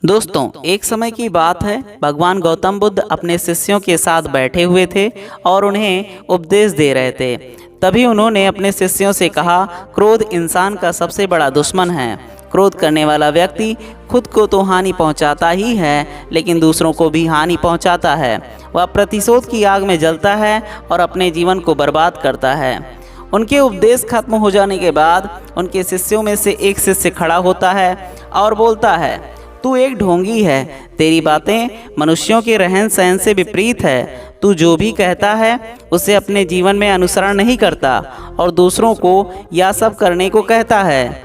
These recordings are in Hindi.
दोस्तों, एक समय की बात है। भगवान गौतम बुद्ध अपने शिष्यों के साथ बैठे हुए थे और उन्हें उपदेश दे रहे थे। तभी उन्होंने अपने शिष्यों से कहा, क्रोध इंसान का सबसे बड़ा दुश्मन है। क्रोध करने वाला व्यक्ति खुद को तो हानि पहुंचाता ही है, लेकिन दूसरों को भी हानि पहुंचाता है। वह प्रतिशोध की आग में जलता है और अपने जीवन को बर्बाद करता है। उनके उपदेश खत्म हो जाने के बाद उनके शिष्यों में से एक शिष्य खड़ा होता है और बोलता है, तू एक ढोंगी है। तेरी बातें मनुष्यों के रहन सहन से विपरीत है। तू जो भी कहता है उसे अपने जीवन में अनुसरण नहीं करता और दूसरों को यह सब करने को कहता है।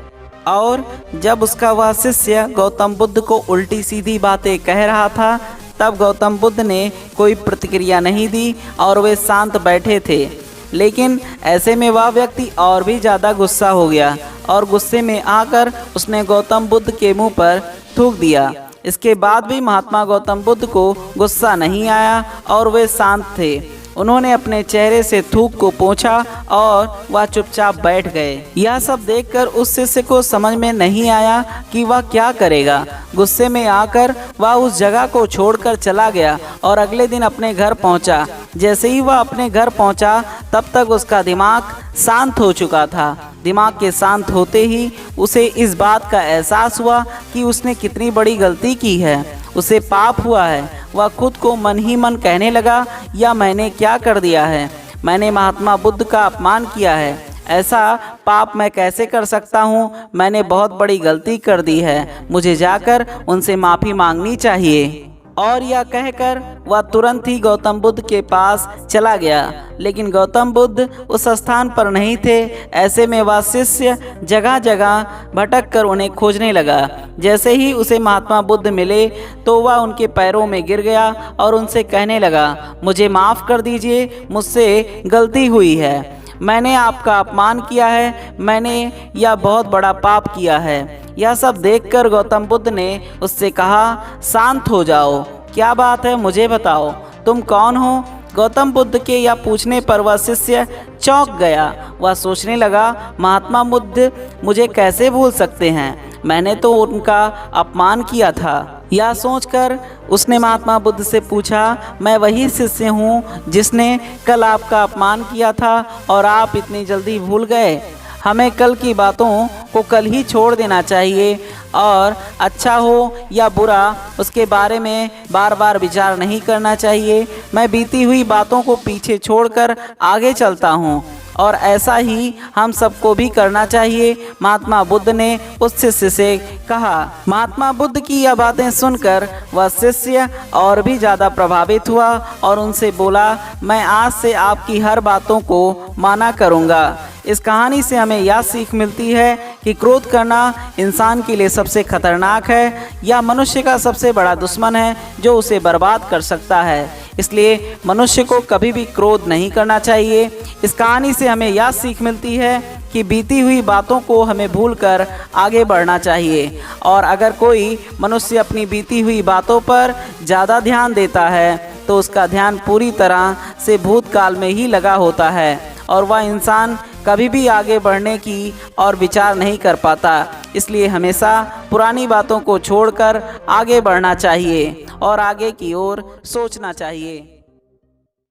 और जब उसका वह शिष्य गौतम बुद्ध को उल्टी सीधी बातें कह रहा था, तब गौतम बुद्ध ने कोई प्रतिक्रिया नहीं दी और वे शांत बैठे थे। लेकिन ऐसे में वह व्यक्ति और भी ज़्यादा गुस्सा हो गया और गुस्से में आकर उसने गौतम बुद्ध के मुंह पर थूक दिया। इसके बाद भी महात्मा गौतम बुद्ध को गुस्सा नहीं आया और वे शांत थे। उन्होंने अपने चेहरे से थूक को पोंछा और वह चुपचाप बैठ गए। यह सब देखकर उस शिष्य को समझ में नहीं आया कि वह क्या करेगा। गुस्से में आकर वह उस जगह को छोड़कर चला गया और अगले दिन अपने घर पहुंचा। जैसे ही वह अपने घर पहुंचा, तब तक उसका दिमाग शांत हो चुका था। दिमाग के शांत होते ही उसे इस बात का एहसास हुआ कि उसने कितनी बड़ी गलती की है। उसे पाप हुआ है। वह खुद को मन ही मन कहने लगा, या मैंने क्या कर दिया है? मैंने महात्मा बुद्ध का अपमान किया है। ऐसा पाप मैं कैसे कर सकता हूँ? मैंने बहुत बड़ी गलती कर दी है। मुझे जाकर उनसे माफ़ी मांगनी चाहिए। और यह कहकर वह तुरंत ही गौतम बुद्ध के पास चला गया। लेकिन गौतम बुद्ध उस स्थान पर नहीं थे। ऐसे में वह शिष्य जगह जगह भटक कर उन्हें खोजने लगा। जैसे ही उसे महात्मा बुद्ध मिले तो वह उनके पैरों में गिर गया और उनसे कहने लगा, मुझे माफ़ कर दीजिए, मुझसे गलती हुई है। मैंने आपका अपमान किया है। मैंने यह बहुत बड़ा पाप किया है। यह सब देखकर गौतम बुद्ध ने उससे कहा, शांत हो जाओ। क्या बात है, मुझे बताओ, तुम कौन हो? गौतम बुद्ध के यह पूछने पर वह शिष्य चौंक गया। वह सोचने लगा, महात्मा बुद्ध मुझे कैसे भूल सकते हैं? मैंने तो उनका अपमान किया था। यह सोचकर उसने महात्मा बुद्ध से पूछा, मैं वही शिष्य हूँ जिसने कल आपका अपमान किया था और आप इतनी जल्दी भूल गए। हमें कल की बातों को कल ही छोड़ देना चाहिए और अच्छा हो या बुरा उसके बारे में बार बार विचार नहीं करना चाहिए। मैं बीती हुई बातों को पीछे छोड़कर आगे चलता हूँ और ऐसा ही हम सबको भी करना चाहिए, महात्मा बुद्ध ने उस शिष्य से कहा। महात्मा बुद्ध की यह बातें सुनकर वह शिष्य और भी ज़्यादा प्रभावित हुआ और उनसे बोला, मैं आज से आपकी हर बातों को माना करूँगा। इस कहानी से हमें यह सीख मिलती है कि क्रोध करना इंसान के लिए सबसे खतरनाक है। यह मनुष्य का सबसे बड़ा दुश्मन है जो उसे बर्बाद कर सकता है। इसलिए मनुष्य को कभी भी क्रोध नहीं करना चाहिए। इस कहानी से हमें यह सीख मिलती है कि बीती हुई बातों को हमें भूलकर आगे बढ़ना चाहिए। और अगर कोई मनुष्य अपनी बीती हुई बातों पर ज़्यादा ध्यान देता है तो उसका ध्यान पूरी तरह से भूतकाल में ही लगा होता है और वह इंसान कभी भी आगे बढ़ने की और विचार नहीं कर पाता। इसलिए हमेशा पुरानी बातों को छोड़कर आगे बढ़ना चाहिए और आगे की ओर सोचना चाहिए।